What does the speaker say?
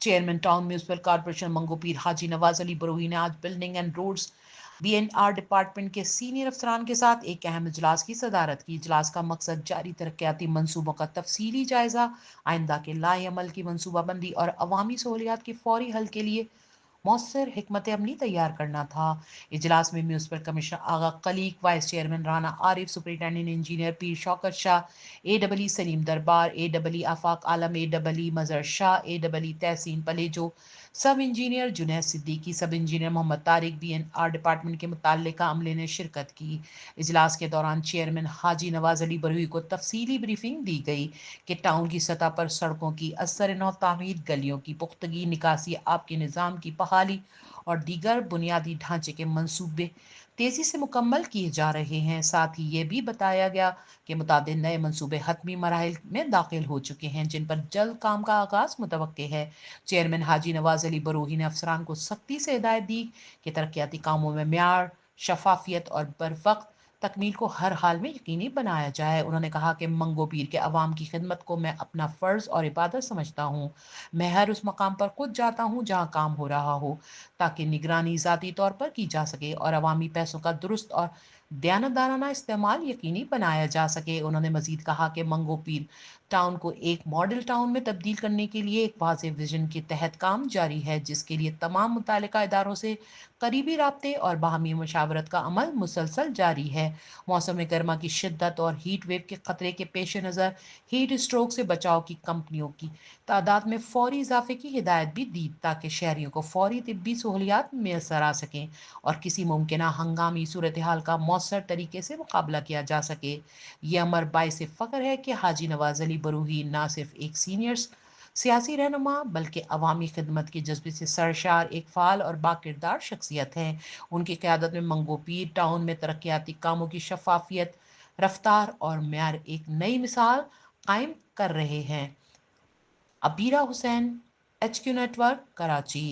Chairman town municipal corporation Mango Pir Haji Nawaz Ali Baruhi ने आज building and roads BNR department के सीनियर अफसरान के साथ एक अहम इजलास की सदारत की। इजलास का मकसद जारी तरक्याती मंसूबों का तफसीली जायजा, आइंदा के लाए अमल की मनसूबाबंदी और अवामी सहूलियात के फौरी हल के लिए मौसर हिकमत अमली तैयार करना था। इजलास में municipal commissioner Agha Khaleeq, vice chairman Rana Arif, superintendent engineer Pir Shaukat Shah, AEE Salim दरबार, AEE आफाक आलम, AEE मजर शाह, AEE तहसीन पलेजो, सब engineer Junaid Siddiqui, sub engineer Mohammad Tariq, BNR department के मुताल्लिका अमले ने शिरकत की। इजलास के दौरान चेयरमैन हाजी नवाज अली बरूही को तफसीली ब्रीफिंग दी गई कि टाउन की सतह पर सड़कों की असर नौ तामीर, गलियों की पुख्तगी, निकासी आब के निज़ाम की बहाली और दीगर बुनियादी ढांचे के मंसूबे तेजी से मुकम्मल किए जा रहे हैं। साथ ही ये भी बताया गया कि मुतादिद नए मंसूबे हतमी मराहिल में दाखिल हो चुके हैं, जिन पर जल्द काम का आगाज मुतवक्के है। चेयरमैन हाजी नवाज अली बरूही ने अफसरान को सख्ती से हिदायत दी कि तरक्याती कामों में म्यार, शफाफियत और बरवक्त तकमील को हर हाल में यकीनी बनाया जाए। उन्होंने कहा कि मंगो पीर के अवाम की खिदमत को मैं अपना फ़र्ज़ और इबादत समझता हूँ। मैं हर उस मकाम पर खुद जाता हूँ जहाँ काम हो रहा हो, ताकि निगरानी ज़ाती तौर पर की जा सके और अवामी पैसों का दुरुस्त और दयानतदाराना इस्तेमाल यकीनी बनाया जा सके। उन्होंने मजीद कहा कि मंगो पीर टाउन को एक मॉडल टाउन में तब्दील करने के लिए एक वाज़ेह विजन के तहत काम जारी है, जिसके लिए तमाम मुतालिका इदारों से करीबी राब्ते और बाहमी मशावरत का अमल मुसलसल जारी है। मौसम गर्मा की शिद्दत और हीट वेव के खतरे के पेश नज़र हीट स्ट्रोक से बचाव की कंपनियों की तादाद में फौरी इजाफे की हिदायत भी दी, ताकि शहरियों को फौरी तिब्बी सहूलियात मैसर आ सकें और किसी मुमकिन हंगामी सूरत हाल का मौसर तरीके से मुकाबला किया जा सके। ये अमर बाइस फ़ख्र है कि हाजी नवाज अली बरूही ना सिर्फ एक सीनियर सियासी रहनुमा बल्कि अवामी खिदमत के जज्बे से सरशार एक फ़ाल और बाकिरदार शख्सियत हैं। उनकी क़यादत में मंगो पीर टाउन में तरक्याती कामों की शफाफियत, रफ्तार और म्यार एक नई मिसाल कायम कर रहे हैं। Abira Hussain, HQ network, Karachi.